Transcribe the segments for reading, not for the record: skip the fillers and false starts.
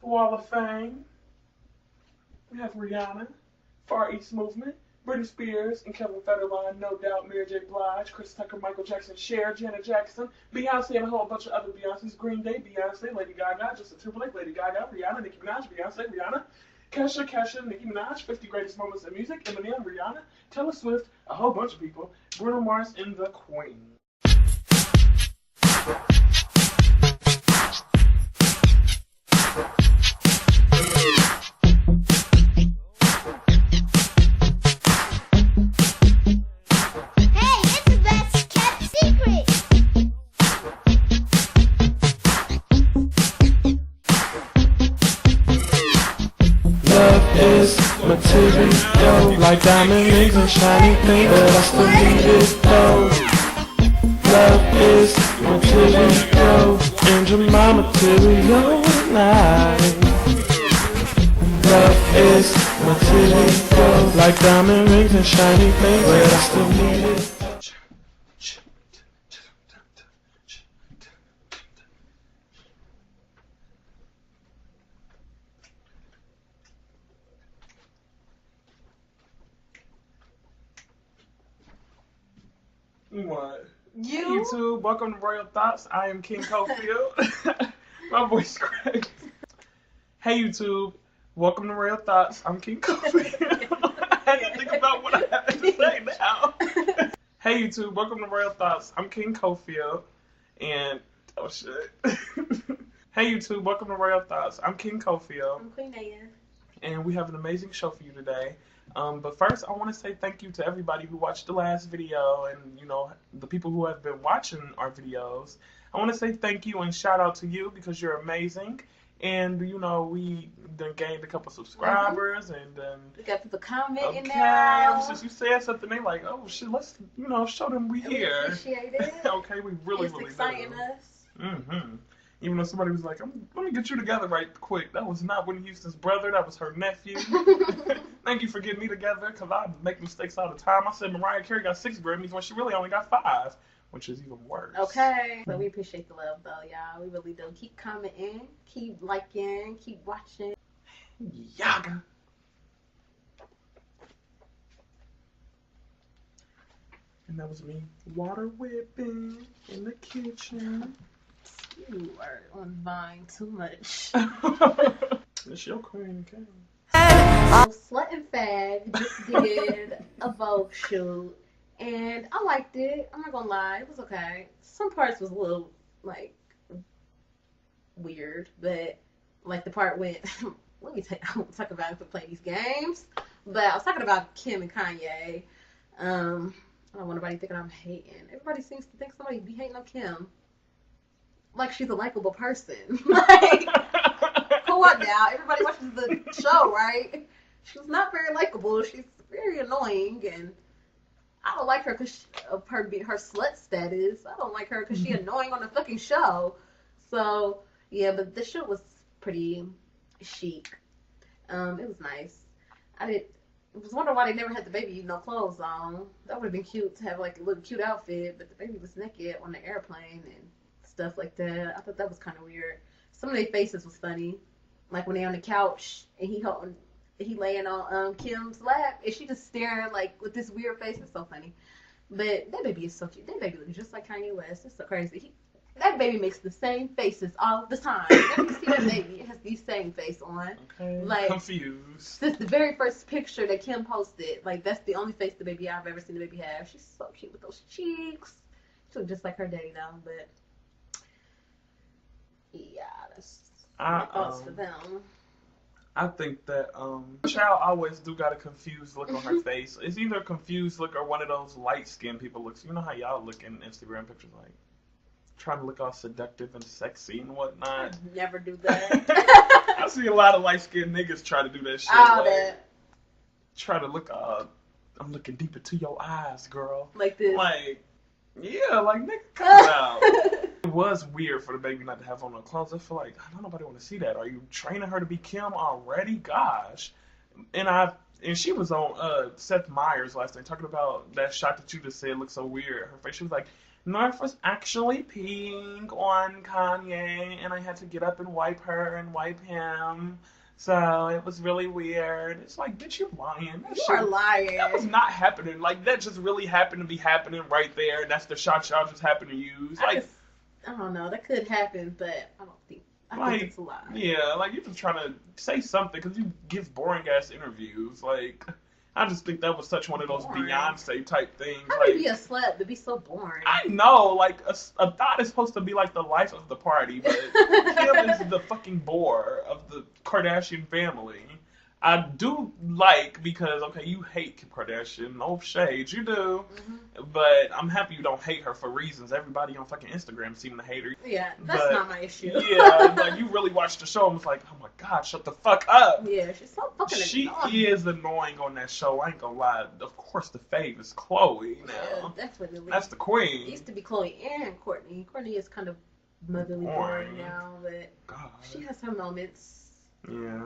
Wall of Fame. We have Rihanna, Far East Movement, Britney Spears and Kevin Federline, No Doubt, Mary J. Blige, Chris Tucker, Michael Jackson, Cher, Janet Jackson, Beyonce, and a whole bunch of other Beyoncés. Green Day, Beyonce, Lady Gaga, Justin Timberlake, Lady Gaga, Rihanna, Nicki Minaj, Beyonce, Rihanna, Kesha, Nicki Minaj, 50 Greatest Moments in Music, Eminem, Rihanna, Taylor Swift, a whole bunch of people, Bruno Mars, and the Queen. Material, like diamond rings and shiny things, but I still need it though. Love is material, angel my material life. Love is material, like diamond rings and shiny things, but I still need it. What? Hey YouTube, welcome to Royal Thoughts. I am King Cofield. My voice cracks. Hey YouTube, welcome to Royal Thoughts. I'm King Cofield. I had to think about what I have to say now. Hey YouTube, welcome to Royal Thoughts. I'm King Cofield. And, oh shit. Hey YouTube, welcome to Royal Thoughts. I'm King Cofield. I'm Queen Naya. And we have an amazing show for you today. But first, I want to say thank you to everybody who watched the last video and, you know, the people who have been watching our videos. I want to say thank you and shout out to you because you're amazing. And, you know, we then gained a couple subscribers and then... We got people commenting now. Okay, since you said something, they like, oh, shit, let's, you know, show them we here. Appreciate it. Okay, we really it's exciting do. Us. Mm-hmm. Even though somebody was like, let me get you together right quick. That was not Whitney Houston's brother. That was her nephew. Thank you for getting me together because I make mistakes all the time. I said Mariah Carey got 6 Grammys when she really only got 5, which is even worse. Okay. But we appreciate the love, though, y'all. We really do. Keep commenting, keep liking, keep watching. Yaga. And that was me water whipping in the kitchen. You are on Vine too much. It's your queen, Kane. Slut and Fag just did a Vogue shoot, and I liked it. I'm not gonna lie, it was okay. Some parts was a little like weird, but like the part when let me talk about it for playing these games. But I was talking about Kim and Kanye. I don't want nobody thinking I'm hating. Everybody seems to think somebody be hating on Kim. Like she's a likable person. Like, come on now. Everybody watches the show, right? She's not very likable. She's very annoying, and I don't like her because of her slut status. I don't like her because she's annoying on the fucking show. So yeah, but the show was pretty chic. It was nice. I was wondering why they never had the baby no clothes on. That would have been cute to have like a little cute outfit, but the baby was naked on the airplane and stuff like that. I thought that was kind of weird. Some of their faces was funny, like when they on the couch and he laying on Kim's lap and she just staring like with this weird face. It's so funny. But that baby is so cute. That baby looks just like Kanye West. It's so crazy. That baby makes the same faces all the time. Whenever you see that baby, it has the same face on. Okay. Like confused. Since the very first picture that Kim posted, like that's the only face the baby I've ever seen the baby have. She's so cute with those cheeks. She looks just like her daddy though, but. Yeah, that's my thoughts for them. I think that child always do got a confused look on her face. It's either a confused look or one of those light skinned people looks. You know how y'all look in Instagram pictures, like trying to look all seductive and sexy and whatnot. I'd never do that. I see a lot of light skinned niggas try to do that shit. Try to look I'm looking deep into your eyes, girl. Like this. Like, yeah, like nigga, come out. It was weird for the baby not to have on no clothes. I feel like I don't nobody want to see that. Are you training her to be Kim already? Gosh. And she was on Seth Meyers last night talking about that shot that you just said looked so weird. Her face, she was like, North was actually peeing on Kanye, and I had to get up and wipe her and wipe him. So it was really weird. It's like, bitch, you lying. You are lying. That was not happening. Like, that just really happened to be happening right there. That's the shot y'all just happened to use. Like, I don't know. That could happen, but I don't think. I think it's a lie. Yeah, like, you're just trying to say something because you give boring-ass interviews. Like, I just think that was such one of those Beyonce type things. How like, do you be a slut but be so boring? I know, like, a thought is supposed to be like the life of the party, but Kim is the fucking bore of the Kardashian family. I do like, because, okay, you hate Kim Kardashian, no shade, you do, but I'm happy you don't hate her for reasons. Everybody on fucking Instagram seem to hate her. Yeah, that's not my issue. Yeah, like, you really watched the show and was like, oh my god, shut the fuck up. Yeah, she's so fucking annoying. She is annoying on that show, I ain't gonna lie. Of course, the fave is Chloe now. Yeah, definitely. That's the queen. It used to be Chloe and Courtney. Courtney is kind of motherly boring now, but she has her moments. Yeah.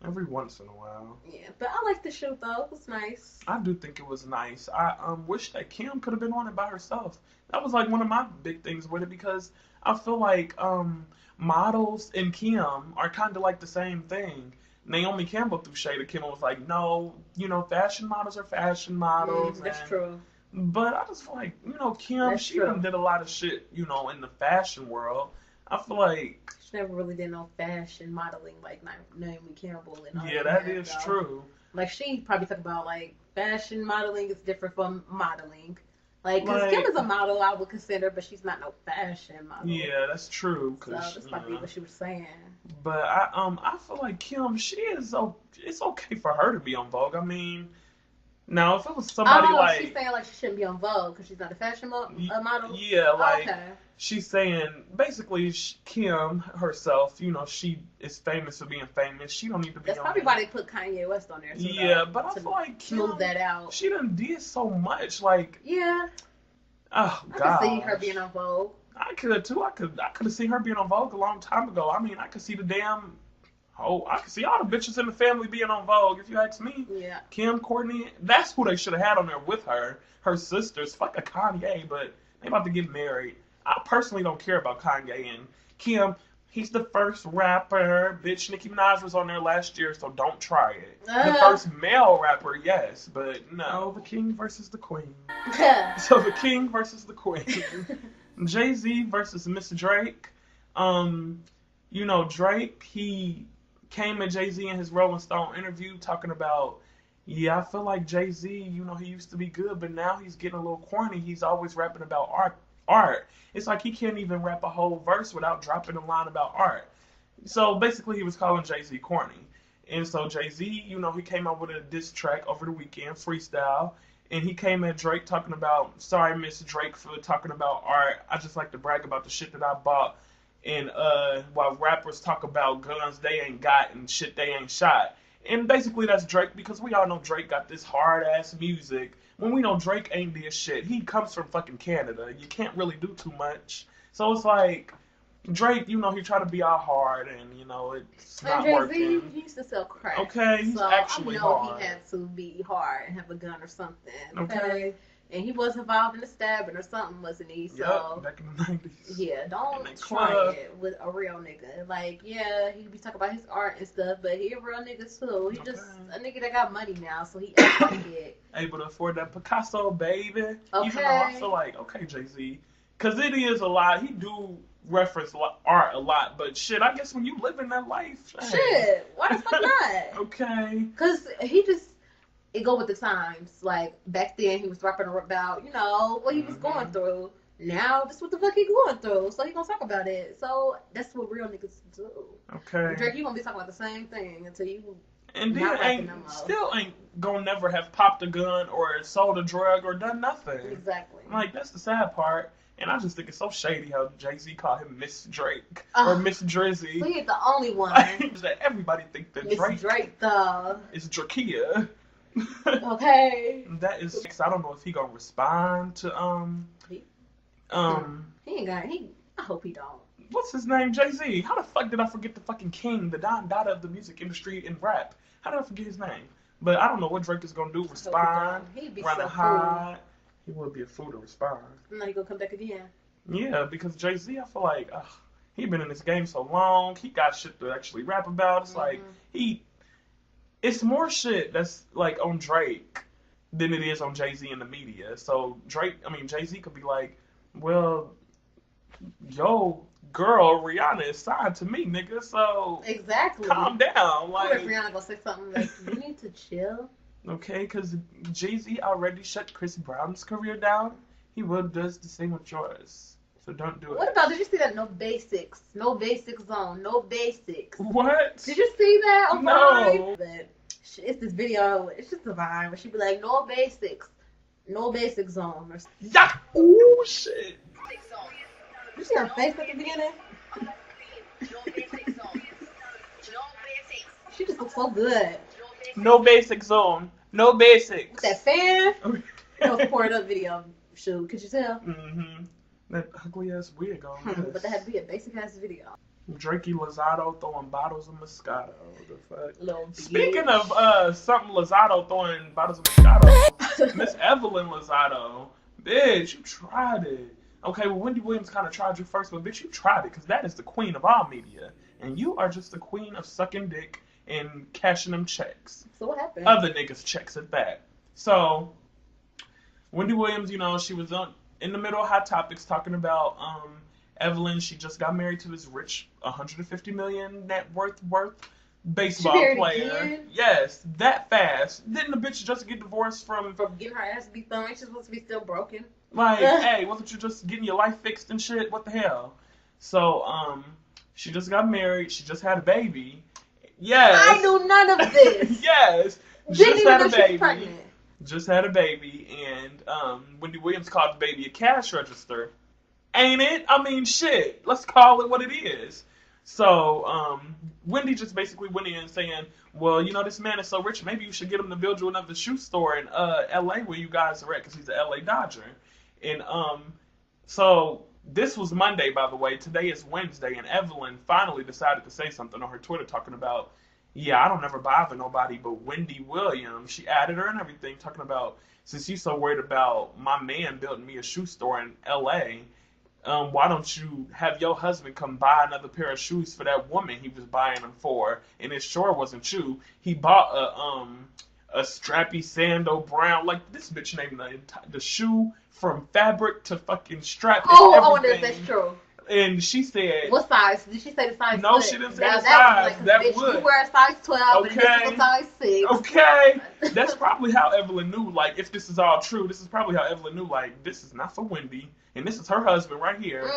Every once in a while. Yeah, but I like the show though. It was nice. I do think it was nice. I wish that Kim could have been on it by herself. That was like one of my big things with it, because I feel like models and Kim are kind of like the same thing. Naomi Campbell threw shade at Kim and was like, no, you know, fashion models are fashion models. That's true. But I just feel like, you know, Kim, she did a lot of shit, you know, in the fashion world. I feel like she never really did no fashion modeling like Naomi Campbell and all that is true. Like, she probably talk about like fashion modeling is different from modeling. Like, because Kim is a model, I would consider, but she's not no fashion model. Yeah, that's true. So that's probably what she was saying. But I feel like Kim, it's okay for her to be on Vogue. I mean, now if it was somebody like, she's saying like she shouldn't be on Vogue because she's not a fashion model. Yeah, like she's saying basically Kim herself, you know, she is famous for being famous. She don't need to be. That's probably why they put Kanye West on there. Yeah, but I feel like Kim, smooth that out. She done did so much. Like, yeah. Oh God. I could see her being on Vogue. I could too. I could have seen her being on Vogue a long time ago. I mean, I could see I could see all the bitches in the family being on Vogue, if you ask me. Yeah. Kim, Courtney, that's who they should have had on there with her. Her sisters, fuck a Kanye, but they about to get married. I personally don't care about Kanye and Kim. He's the first rapper. Bitch, Nicki Minaj was on there last year, so don't try it. The first male rapper, yes, but no, the king versus the queen. So the king versus the queen. Jay-Z versus Mr. Drake. You know, Drake, he came at Jay-Z in his Rolling Stone interview talking about, yeah, I feel like Jay-Z, you know, he used to be good, but now he's getting a little corny. He's always rapping about art. It's like he can't even rap a whole verse without dropping a line about art. So basically he was calling Jay-Z corny. And so Jay-Z, you know, he came out with a diss track over the weekend, freestyle, and he came at Drake talking about, sorry, Miss Drake, for talking about art. I just like to brag about the shit that I bought. And while rappers talk about guns they ain't got and shit they ain't shot. And basically that's Drake, because we all know Drake got this hard-ass music. When we know Drake ain't this shit, he comes from fucking Canada. You can't really do too much. So it's like, Drake, you know, he tried to be all hard, and, you know, it's not working. He used to sell crack. Okay, he's actually hard. I know he had to be hard and have a gun or something. Okay. And he was involved in a stabbing or something, wasn't he? So, yep, back in the 90s. Yeah, don't try it with a real nigga. Like, yeah, he be talking about his art and stuff, but he a real nigga too. He just a nigga that got money now, so he acts like it. Able to afford that Picasso, baby. Okay. Even though I feel like, okay, Jay-Z. Because it is a lot. He do reference art a lot, but shit, I guess when you live in that life. Shit, why the fuck not? Okay. Because he just, it go with the times. Like, back then, he was rapping about, you know, what he was going through. Now, this is what the fuck he going through. So he gonna talk about it. So that's what real niggas do. Okay. Drake, you gonna be talking about the same thing until you and then still ain't gonna never have popped a gun or sold a drug or done nothing. Exactly. Like, that's the sad part. And I just think it's so shady how Jay-Z called him Miss Drake or Miss Drizzy. So he ain't the only one. That everybody think that Drake though. Is Drakia. Okay. That is, I don't know if he gonna respond to he ain't got, I hope he don't. What's his name? Jay-Z. How the fuck did I forget the fucking king, the Don Dada of the music industry in rap? How did I forget his name? But I don't know what Drake is gonna do. Respond, He'd be run so hot. He would be a fool to respond. Now he gonna come back again. Yeah, because Jay-Z, I feel like he been in this game so long. He got shit to actually rap about. It's like it's more shit that's like on Drake than it is on Jay-Z in the media. So Jay-Z could be like, well, yo, girl, Rihanna is signed to me, nigga. So exactly, calm down. Like, what if Rihanna gonna say something like, you need to chill? Okay, because Jay-Z already shut Chris Brown's career down. He will does the same with yours. So don't do it. What about, did you see that No Basics zone? No basics. What? Did you see that? Oh, no. But it's this video, it's just a vibe where she be like, no basics zone. Or yeah. Ooh, shit. You see her face at the beginning? She just looks so good. No basic zone. No basics. With that fan? That was poured up video shoot. Could you tell? Mm-hmm. That ugly ass wig on. But that had to be a basic ass video. Drakey Lozado throwing bottles of Moscato. The fuck? Little Speaking of something Lozado throwing bottles of Moscato, Miss Evelyn Lozado, bitch, you tried it. Okay, well, Wendy Williams kind of tried you first, but bitch, you tried it because that is the queen of all media, and you are just the queen of sucking dick and cashing them checks. So what happened? Other niggas' checks at that. So Wendy Williams, you know, she was in the middle of Hot Topics talking about Evelyn. She just got married to this rich, $150 million net worth baseball player. Again? Yes, that fast. Didn't the bitch just get divorced from getting her ass beat on? She's supposed to be still broken. Like, hey, wasn't you just getting your life fixed and shit? What the hell? So, she just got married. She just had a baby. Yes. I knew none of this. Yes. Didn't even know she was pregnant. Just had a baby, and Wendy Williams called the baby a cash register. Ain't it? I mean, shit. Let's call it what it is. So, Wendy just basically went in saying, well, you know, this man is so rich, maybe you should get him to build you another shoe store in L.A. where you guys are at, because he's an L.A. Dodger. And so this was Monday, by the way. Today is Wednesday, and Evelyn finally decided to say something on her Twitter talking about, yeah, I don't ever bother nobody but Wendy Williams. She added her and everything, talking about, since you're so worried about my man building me a shoe store in L.A., why don't you have your husband come buy another pair of shoes for that woman he was buying them for? And it sure wasn't you. He bought a strappy sandal brown, like this bitch named the shoe from fabric to fucking strap. Oh, I wonder if that's true. And she said, what size? Did she say the size? No, she didn't say the size. Like, that bitch, would. You wear a size 12, okay. and this is a size 6. Okay. That's probably how Evelyn knew, like, if this is all true, this is probably how Evelyn knew, like, this is not for Wendy, and this is her husband right here.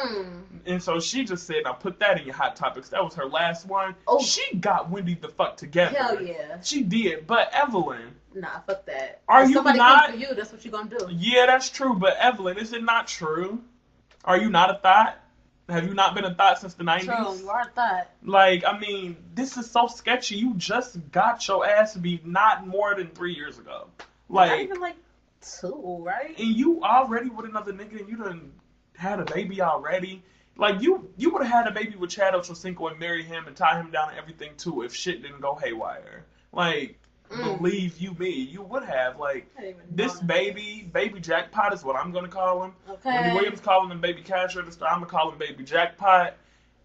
And so she just said, now put that in your Hot Topics. That was her last one. Oh. She got Wendy the fuck together. Hell yeah. She did. But Evelyn. Nah, fuck that. Are if you somebody not? Comes for you, that's what you gonna do. Yeah, that's true. But Evelyn, is it not true? Are you not a thought? Have you not been a thought since the 90s? True, you are a thought. Like, I mean, this is so sketchy. You just got your ass beat not more than 3 years ago. Like, not even like 2, right? And you already with another nigga and you done had a baby already. Like, you would have had a baby with Chad Ochocinco and marry him and tie him down and everything too if shit didn't go haywire. Like, believe you me, you would have. Like, this baby jackpot is what I'm gonna call him. Okay. Wendy Williams calling him baby cash register, I'm gonna call him baby jackpot.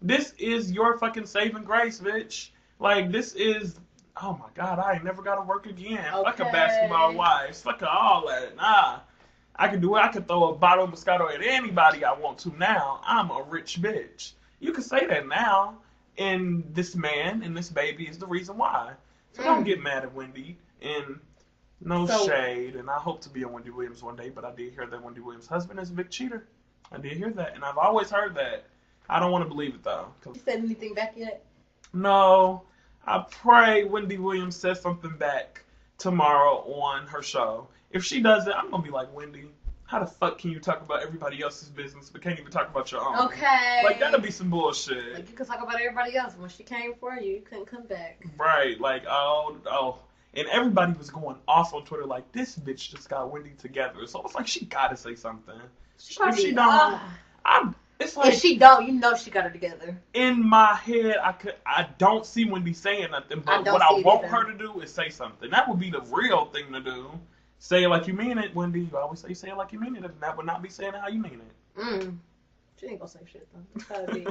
This is your fucking saving grace, bitch. Like, this is, oh my god, I ain't never gotta work again. Okay. Fuck a basketball wife. Fuck all that. Nah. I can do it. I can throw a bottle of Moscato at anybody I want to now. I'm a rich bitch. You can say that now. And this man and this baby is the reason why. So don't get mad at Wendy, and no shade, and I hope to be a Wendy Williams one day, but I did hear that Wendy Williams' husband is a big cheater. I did hear that, and I've always heard that. I don't want to believe it, though. You said anything back yet? No. I pray Wendy Williams says something back tomorrow on her show. If she does it, I'm going to be like, Wendy, how the fuck can you talk about everybody else's business but can't even talk about your own? Okay. Like, that'll be some bullshit. Like, you can talk about everybody else. When she came for you, you couldn't come back. Right. Like, oh. And everybody was going off on Twitter like, this bitch just got Wendy together. So it's like, she gotta say something. If she don't, it's like, if she don't, you know she got her together. In my head, I don't see Wendy saying nothing, but what I want her to do is say something. That would be the real thing to do. Say it like you mean it, Wendy. You always say it like you mean it, and that would not be saying it how you mean it. She ain't gonna say shit though. It's gotta be.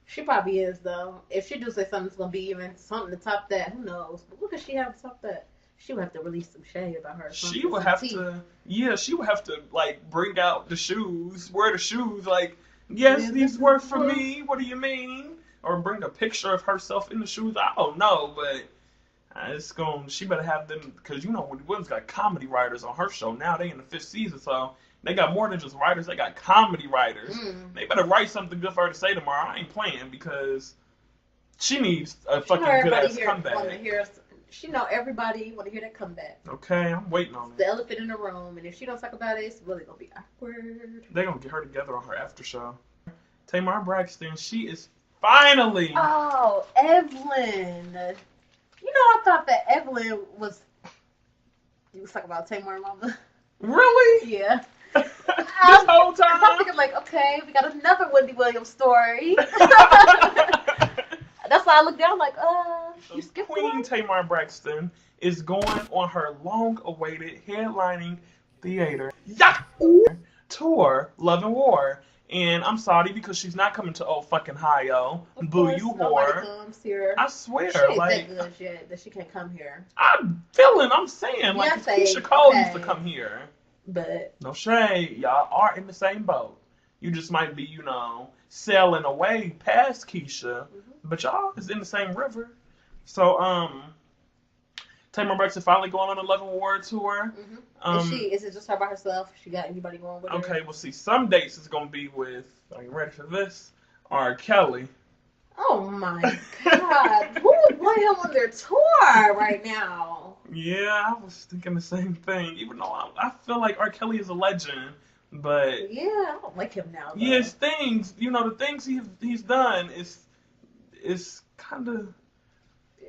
She probably is though. If she do say something, it's gonna be even something to top that. Who knows? But what does she have to top that? She would have to release some shade about her. She would have to. Yeah, she would have to like bring out the shoes, wear the shoes. Like, yes, these work for me. What do you mean? Or bring a picture of herself in the shoes. I don't know, but. She better have them, because you know Wendy Williams got comedy writers on her show. Now they in the 5th season, so they got more than just writers. They got comedy writers. They better write something good for her to say tomorrow. I ain't playing, because she needs a fucking good ass comeback. She know everybody want to hear that comeback. Okay, I'm waiting on it. The elephant in the room, and if she don't talk about it, it's really gonna be awkward. They're gonna get her together on her after show. Tamar Braxton, she is finally. Oh, Evelyn. You know, I thought that Evelyn was. You was talking about Tamar, mama. Really? Yeah. This whole time? I'm thinking like, okay, we got another Wendy Williams story. That's why I looked down like, you skipped Queen Tamar Braxton is going on her long-awaited headlining theater tour, Love and War. And I'm sorry because she's not coming to old fucking Ohio. Boo you whore. Comes here. I swear, she ain't like that good yet that she can't come here. I'm saying, like Keisha Cole used to come here. But no shade, y'all are in the same boat. You just might be, you know, sailing away past Keisha, but y'all is in the same river. So, Tamar Braxton finally going on a Love and War tour. Is it just her by herself? She got anybody going with her? Okay, well, see, some dates is gonna be with. Are you ready for this? R. Kelly. Oh my God! Who would want him on their tour right now? Yeah, I was thinking the same thing. Even though I feel like R. Kelly is a legend, but yeah, I don't like him now. Though. Yeah, his things, you know, the things he's done is kind of.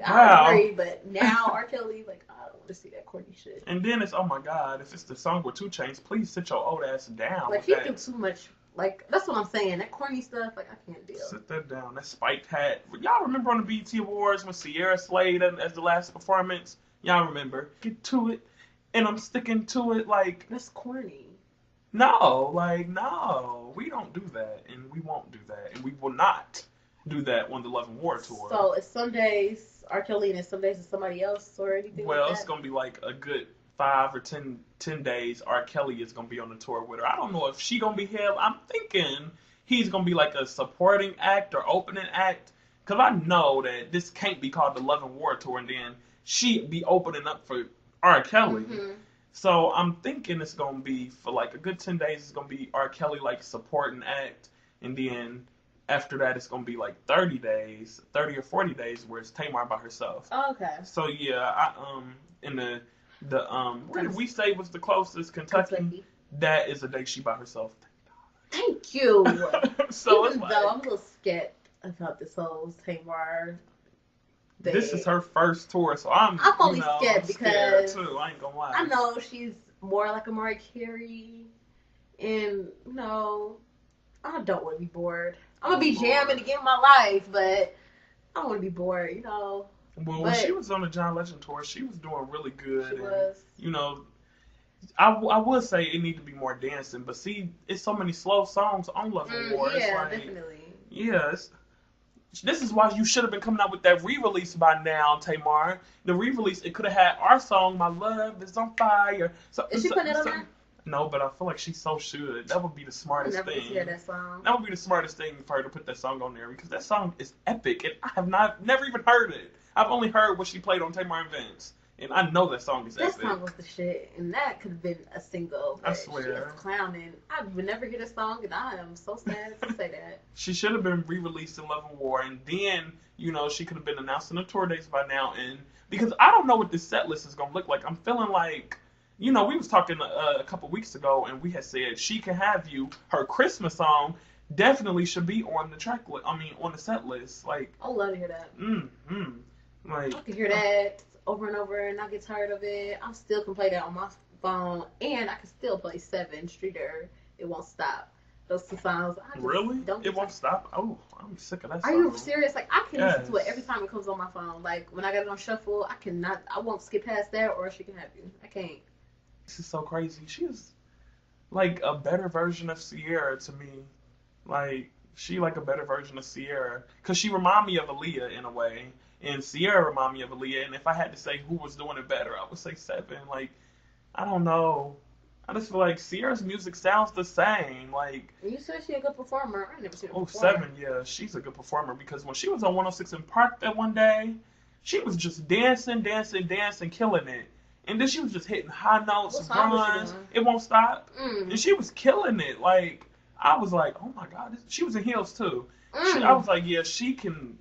I agree, but now R. Kelly, like, I don't want to see that corny shit. And then it's, oh my God, if it's the song with 2 Chainz, please sit your old ass down. Like, he do too much, like, that's what I'm saying. That corny stuff, like, I can't deal. Sit that down. That spiked hat. Y'all remember on the BET Awards when Sierra slayed as the last performance? Y'all remember. Get to it. And I'm sticking to it, like. That's corny. No, we don't do that, and we won't do that, and we will not do that on the Love and War tour. So it's some days R. Kelly and some days it's somebody else or anything well, like that? It's going to be like a good 5 or 10 days R. Kelly is going to be on the tour with her. I don't know if she going to be here. I'm thinking he's going to be like a supporting act or opening act, because I know that this can't be called the Love and War tour and then she be opening up for R. Kelly. So I'm thinking it's going to be for like a good 10 days, it's going to be R. Kelly like supporting act, and then after that it's going to be like 30 or 40 days where it's Tamar by herself. Oh, okay. So yeah, in the where did we say was the closest? Kentucky. That is a day she by herself. Thank you. So even though I'm a little scared about this whole Tamar. This is her first tour, so I'm only scared because too. I ain't gonna lie. I know she's more like a Mariah Carey, and you know, I don't want to be bored. I'm gonna be jamming again in my life, but I don't want to be bored, you know. Well, when she was on the John Legend tour, she was doing really good. She was. You know, I would say it need to be more dancing, but see, it's so many slow songs on Love and War. Yeah, it's like, definitely. Yeah, this is why you should have been coming out with that re-release by now, Tamar. The re-release, it could have had our song, My Love Is On Fire. Is she putting it on there? No, but I feel like she so should. That would be the smartest thing. Hear that song. That would be the smartest thing for her to put that song on there, because that song is epic, and I have never even heard it. I've only heard what she played on Tamar and Vince, and I know that song is epic. That song was the shit, and that could have been a single. I swear. She was clowning. I would never hear the song, and I am so sad to say that. She should have been re-released in Love and War, and then, you know, she could have been announcing the tour dates by now, and because I don't know what this set list is going to look like. I'm feeling like, you know, we was talking a couple weeks ago, and we had said She Can Have You, her Christmas song, definitely should be on the track list. I mean, on the set list. Like, I love to hear that. Like, I can hear that over and over, and I get tired of it. I still can play that on my phone, and I can still play 7 Streeter. It Won't Stop. Those 2 songs. Really? It Won't Stop? Oh, I'm sick of that song. Are you serious? Like, I can listen to it every time it comes on my phone. Like, when I got it on shuffle, I won't skip past that or She Can Have You. I can't. This is so crazy. She is like a better version of Sierra to me. Like she like a better version of Sierra because she remind me of Aaliyah in a way, and Sierra remind me of Aaliyah. And if I had to say who was doing it better, I would say Seven. Like I don't know. I just feel like Sierra's music sounds the same. Like You said she a good performer. I never seen her oh perform. Seven, yeah, she's a good performer because when she was on 106 in Park that one day, she was just dancing, killing it. And then she was just hitting high notes, What song was she runs. doing? It won't stop. Mm. And she was killing it. Like I was like, oh my god, she was in heels too. Mm. I was like, yeah, she can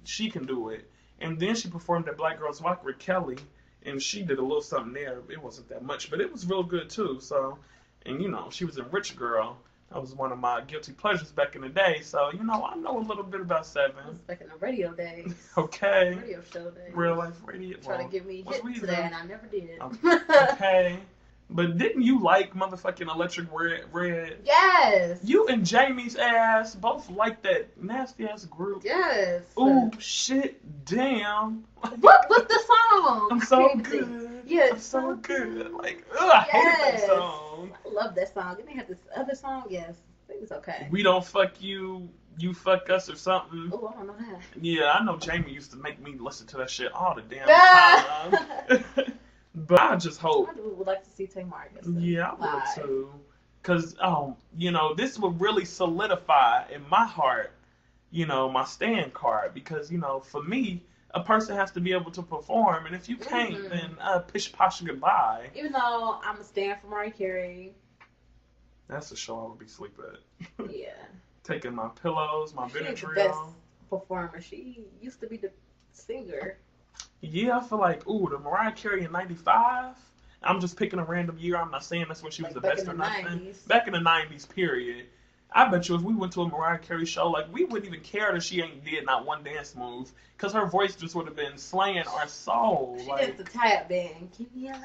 do it. And then she performed at Black Girls Rock with Kelly, and she did a little something there. It wasn't that much, but it was real good too. So, and you know, she was in Rich Girl. That was one of my guilty pleasures back in the day. So, you know, I know a little bit about That was Seven. back in the radio days. Okay. Radio show days. Real life radio. Try to give me what's hits we today, do? and I never did. Okay. But didn't you like motherfucking Electric Red? Yes. You and Jamie's ass both like that nasty ass group. Yes. Ooh, shit, damn. What was the song? I'm so Crazy. good. Yeah, I'm so good. Like, ugh, I hated that song. I love that song. Didn't they have this other song? Yes. I think it's okay. We don't fuck you, you fuck us or something. Oh, I don't know that. Yeah, I know Jamie used to make me listen to that shit all the damn Ah. time. But I just hope. I would like to see Tamar. Yeah, I live. would too. Because, you know, this would really solidify in my heart, you know, my stand card. Because, you know, for me, a person has to be able to perform. And if you can't, then pish posh goodbye. Even though I'm a stand for Mariah Carey. That's a show I would be asleep at. Yeah. Taking my pillows, my She's the best Benadryl. performer. She used to be the singer. Yeah, I feel like, ooh, the Mariah Carey in 95. I'm just picking a random year. I'm not saying that's when she was Like the back best in or the nothing. 90s. Back in the 90s, period. I bet you if we went to a Mariah Carey show, like, we wouldn't even care that she ain't did not one dance move. Because her voice just would have been slaying our soul. She Like, did the tie-up band. Give me a love.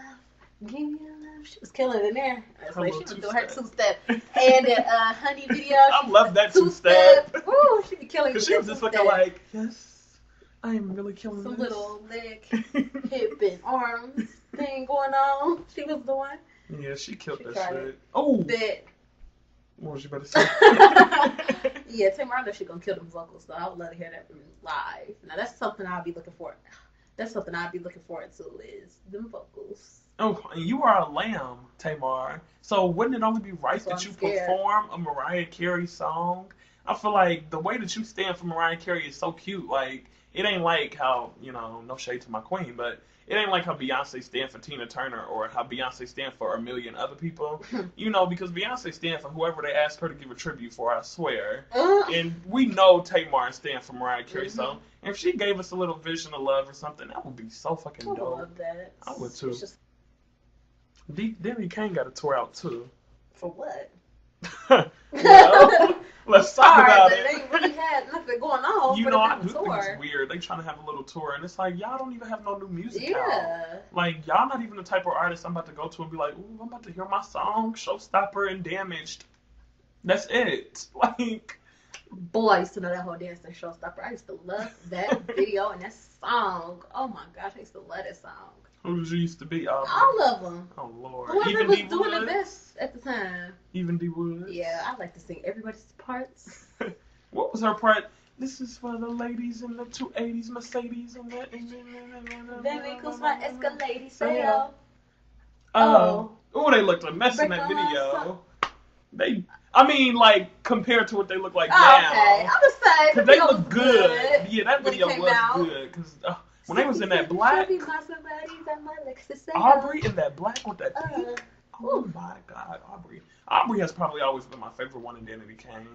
Give me a love. She was killing it in there. It's like she was doing her two-step. And the Honey video. I love that two-step. Woo, she be killing it. Because she was just looking like, yes, I am really killing some this. little leg, hip, and arms thing going on. She was doing. Yeah, she killed She that tried shit. it. Oh, That. what was you about to say? Yeah, Tamar, I know she's gonna kill them vocals, so I would love to hear that from live. Now that's something I'll be looking for. That's something I'll be looking forward to is them vocals. Oh, and you are a lamb, Tamar. So wouldn't it only be right So that I'm you scared. perform a Mariah Carey song? I feel like the way that you stand for Mariah Carey is so cute. Like, it ain't like how, you know, no shade to my queen, but it ain't like how Beyonce stand for Tina Turner or how Beyonce stand for a million other people. You know, because Beyonce stand for whoever they ask her to give a tribute for, I swear. And we know Tamar stand for Mariah Carey, so if she gave us a little vision of love or something, that would be so fucking I would dope. love that. I would too. It's just, Danny Kane got a tour out too. for what? Well, let's talk Sorry, about but it. it ain't really had nothing going on. You for know, the I do tour. think it's weird. They trying to have a little tour, and it's like, y'all don't even have no new music out. Yeah. Like, y'all not even the type of artist I'm about to go to and be like, ooh, I'm about to hear my song, Showstopper and Damaged. That's it. Like, Boy, I used to know that whole dancing showstopper. I used to love that video and that song. Oh my gosh, I used to love that song. who did you used to be? Aubrey? All of them. Oh, Lord. Whoever Even was D. doing the Woods? best at the time. Even D. Woods? Yeah, I like to sing everybody's parts. What was her part? This is for the ladies in the 280s Mercedes and the... Baby, cause my Escalade fail. Oh, they looked a mess in that Break on video. They, I mean, like compared to what they look like Oh, now. okay. I was saying, Cause the they video look was good. Yeah, that when it video came was out. good. Cause when they was in that black, Aubrey in that black with that pink. Oh my God, Aubrey. Aubrey has probably always been my favorite one in Danity Kane.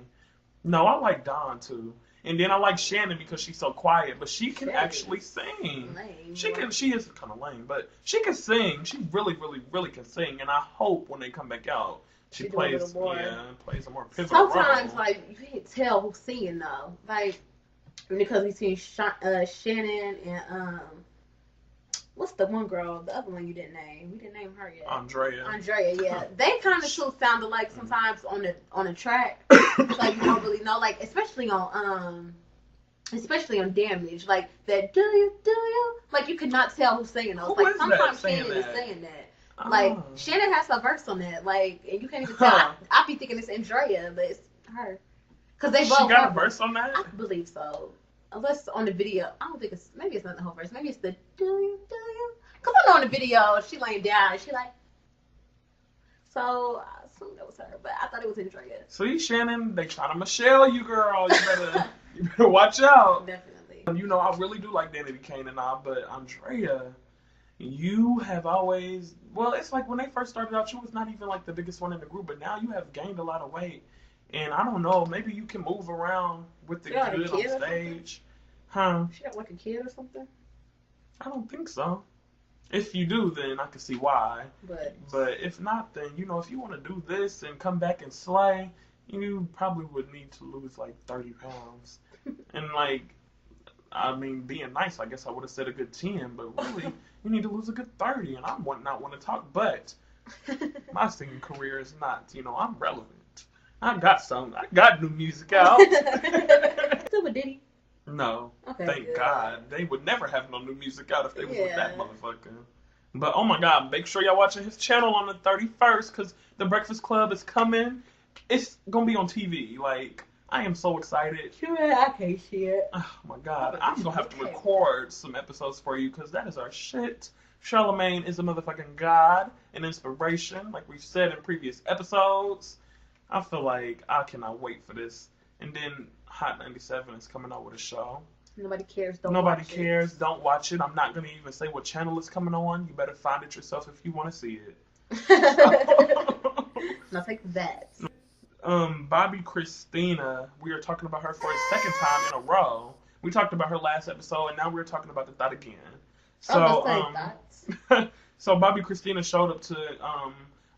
No, I like Dawn too. And then I like Shannon because she's so quiet, but she can Shannon actually sing. lame, She boy. can. She is kind of lame, but she can sing. She really, really, really can sing. And I hope when they come back out, she She do a plays. little more. Yeah, plays a more pivotal Sometimes, role. like, you can't tell who's singing, though. Like, because between Shannon and, what's the one girl, the other one you didn't name? We didn't name her yet. Andrea, yeah. They kind of still sound alike sometimes on the track. Like, you don't really know. Like, especially on Damage. Like, that, do you? Like, you could not tell who's singing those. Who like, is that sometimes saying Shannon is that? saying that. Like, Shannon has a verse on that. Like, and you can't even tell. I be thinking it's Andrea, but it's her. Because they both. She got a verse on that? I believe so. Unless on the video. I don't think it's. Maybe it's not the whole verse. Maybe it's the do you. Because I know on the video, she laying down and she like. So, I assumed that was her, but I thought it was Andrea. See, Shannon, they trying to Michelle you, girl. You better watch out. Definitely. You know, I really do like danity, Kane, and all, but Andrea, you have always, well, it's like when they first started out, you was not even like the biggest one in the group, but now you have gained a lot of weight. And I don't know, maybe you can move around with the good on stage. Huh? She got like a kid or something? I don't think so. If you do, then I can see why. But if not, then, you know, if you want to do this and come back and slay, you probably would need to lose like 30 pounds. And like, I mean, being nice, I guess I would have said a good 10, but really, you need to lose a good 30. And I would not want to talk, but my singing career is not, you know, I'm relevant. I got new music out. Still with Diddy? No. Okay, thank good. God. They would never have no new music out if they was with that motherfucker. But oh my God, make sure y'all watching his channel on the 31st because The Breakfast Club is coming. It's gonna be on TV. Like, I am so excited. Sure, I can't see it. Oh my God, I'm gonna have to record some episodes for you because that is our shit. Charlamagne is a motherfucking god, an inspiration, like we've said in previous episodes. I feel like I cannot wait for this. And then Hot 97 is coming out with a show. Nobody cares. Nobody cares. Don't watch it. I'm not going to even say what channel it's coming on. You better find it yourself if you want to see it. Now take that. Bobbi Kristina, we are talking about her for a second time in a row. We talked about her last episode, and now we're talking about the thought again. So, so Bobbi Kristina showed up to,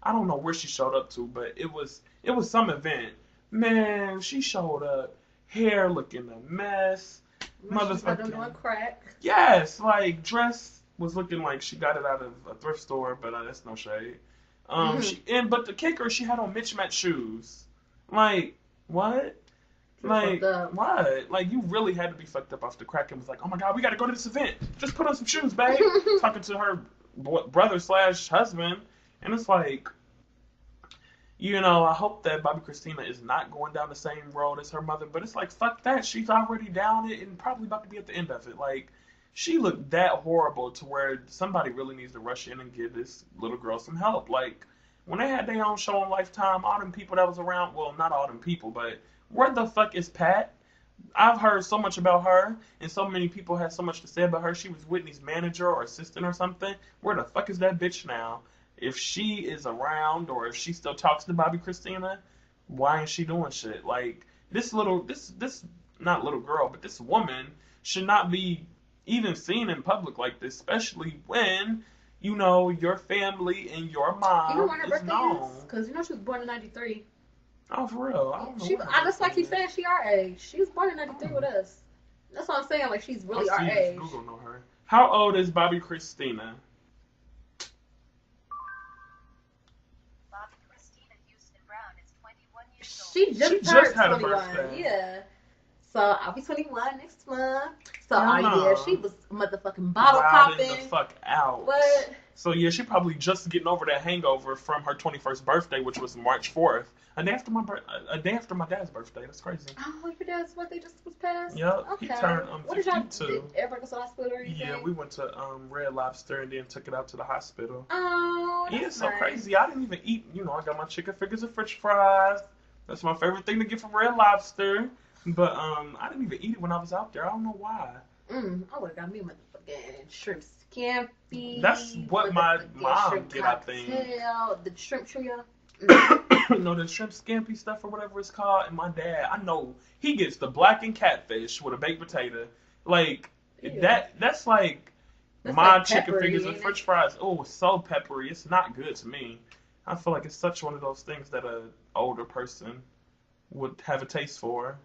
I don't know where she showed up to, but it was some event. Man, she showed up, hair looking a mess, motherfucking doing crack. Yes, like dress was looking like she got it out of a thrift store, but that's no shade. But the kicker, she had on mismatched shoes. Like what? Like what? Like you really had to be fucked up off the crack and was like, oh my God, we got to go to this event. Just put on some shoes, babe. Talking to her brother/husband, and it's like. You know, I hope that Bobbi Kristina is not going down the same road as her mother, but it's like, fuck that. She's already down it and probably about to be at the end of it. Like, she looked that horrible to where somebody really needs to rush in and give this little girl some help. Like, when they had their own show on Lifetime, all them people that was around, well, not all them people, but where the fuck is Pat? I've heard so much about her, and so many people had so much to say about her. She was Whitney's manager or assistant or something. Where the fuck is that bitch now? If she is around or if she still talks to Bobbi Kristina, why ain't she doing shit? Like, this not little girl, but this woman should not be even seen in public like this, especially when, you know, your family and your mom you know when her is birthday known. Because, you know, she was born in 93. Oh, for real? I don't know. That's why I keep saying she our age. She was born in 93 with us. That's what I'm saying. Like, she's really our age. Google know her. How old is Bobbi Kristina? She just had 21. A birthday. Yeah. So I'll be 21 next month. So yeah, she was motherfucking bottle popping. The fuck out. What? So yeah, she probably just getting over that hangover from her 21st birthday, which was March 4th. A day after my dad's birthday. That's crazy. Oh, your dad's birthday just was passed? Yep. Okay. He turned What did y'all do? Everybody go to the hospital or anything? Yeah, we went to Red Lobster and then took it out to the hospital. Oh, that's yeah, so nice. crazy. I didn't even eat. You know, I got my chicken fingers and French fries. That's my favorite thing to get from Red Lobster. But I didn't even eat it when I was out there. I don't know why. I would have got me motherfucking shrimp scampi. That's what my mom did, I think. The shrimp trio. No, the shrimp scampi stuff or whatever it's called. And my dad, I know, he gets the blackened catfish with a baked potato. Like, that's like my like chicken fingers and French fries. Oh, it's so peppery. It's not good to me. I feel like it's such one of those things that an older person would have a taste for.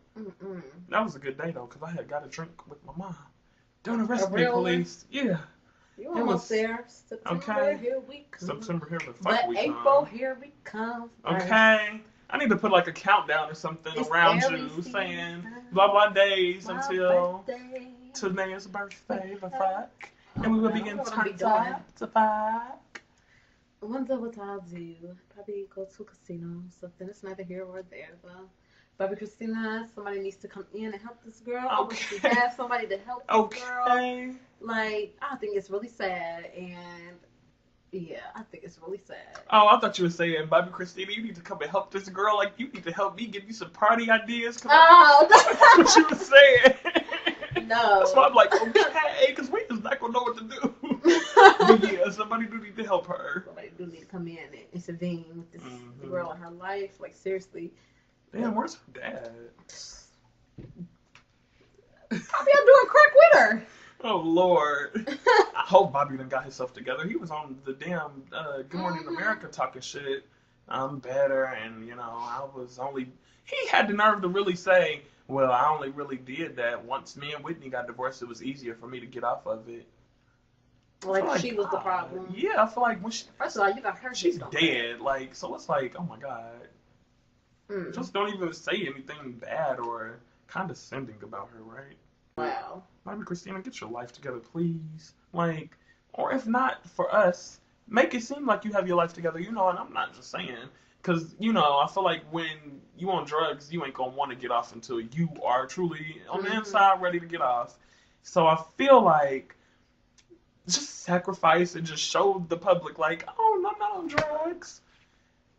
That was a good day, though, because I had got a drink with my mom. During the recipe police. Yeah. You almost there. September, here we come. September, here the fuck we come. April, here we come. Okay. I need to put like a countdown or something around you saying blah blah days until today's birthday, the fuck. And we will begin to fuck. Wonder what I'll do. Probably go to a casino. Something that's neither here or there, though. Bobby Christina, somebody needs to come in and help this girl. Okay. I wish we have somebody to help this girl. Okay. Like, I think it's really sad, and yeah, I think it's really sad. Oh, I thought you were saying, Bobby Christina, you need to come and help this girl. Like, you need to help me, give you some party ideas. Oh, that's what you were saying. No. That's why I'm like, okay, because we is not going to know what to do. But yeah, somebody do need to help her. Somebody do need to come in and intervene with this girl in her life. Like, seriously. Damn, where's her dad? Probably I'm doing crack with her. Oh, Lord. I hope Bobby done got himself together. He was on the damn Good Morning America talking shit. I'm better, and, you know, I was only... He had the nerve to really say, well, I only really did that once me and Whitney got divorced. It was easier for me to get off of it. Like she was the problem. Yeah, I feel like when she... First of all, you got her. She's dead. Like, so it's like, oh, my God. Just don't even say anything bad or condescending about her, right? Wow. Bobby Christina, get your life together, please. Like, or if not for us, make it seem like you have your life together, you know, and I'm not just saying. Because, you know, I feel like when you on drugs, you ain't going to want to get off until you are truly on the inside ready to get off. So I feel like just sacrifice and just show the public, like, oh, I'm not on drugs.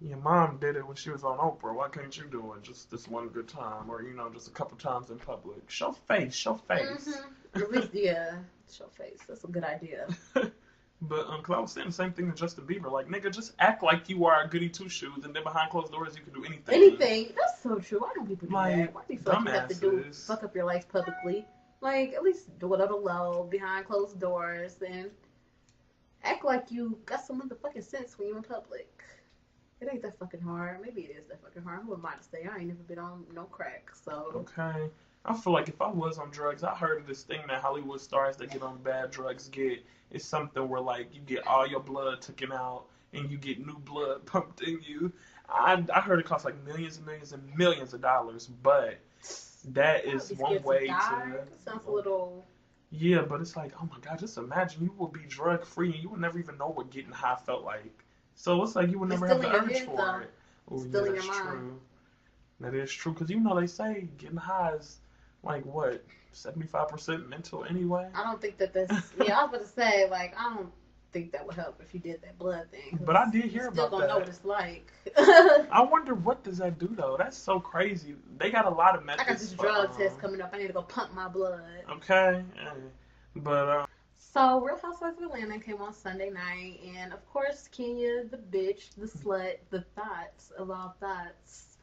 Your mom did it when she was on Oprah. Why can't you do it just this one good time? Or, you know, just a couple times in public. Show face. Show face. At least, yeah. Show face. That's a good idea. But, because I was saying the same thing to Justin Bieber. Like, nigga, just act like you are a goody two-shoes, and then behind closed doors you can do anything. Anything. That's so true. Why don't people do like, that? Why do you feel like you have to fuck up your life publicly? Like, at least do it on the low, behind closed doors, and act like you got some motherfucking sense when you're in public. It ain't that fucking hard. Maybe it is that fucking hard. Who am I to say? I ain't never been on no crack, so. Okay. I feel like if I was on drugs, I heard of this thing that Hollywood stars that get on bad drugs get. It's something where, like, you get all your blood taken out and you get new blood pumped in you. I heard it costs, like, millions and millions and millions of dollars, but that is one way to... That sounds a little... Yeah, but it's like, oh, my God, just imagine you will be drug-free and you will never even know what getting high felt like. So it's like you would never have the urge for it. Oh, yeah, that's true. That is true. Because you know they say getting high is like, what, 75% mental anyway? I don't think that's... Yeah, I was about to say, like, I don't think that would help if you did that blood thing. But I did hear about that. Still don't know what it's like. I wonder what does that do, though? That's so crazy. They got a lot of methods. I got this drug test coming up. I need to go pump my blood. Okay. But, So, Real Housewives of Atlanta came on Sunday night, and of course, Kenya, the bitch, the slut, the thoughts of all thoughts,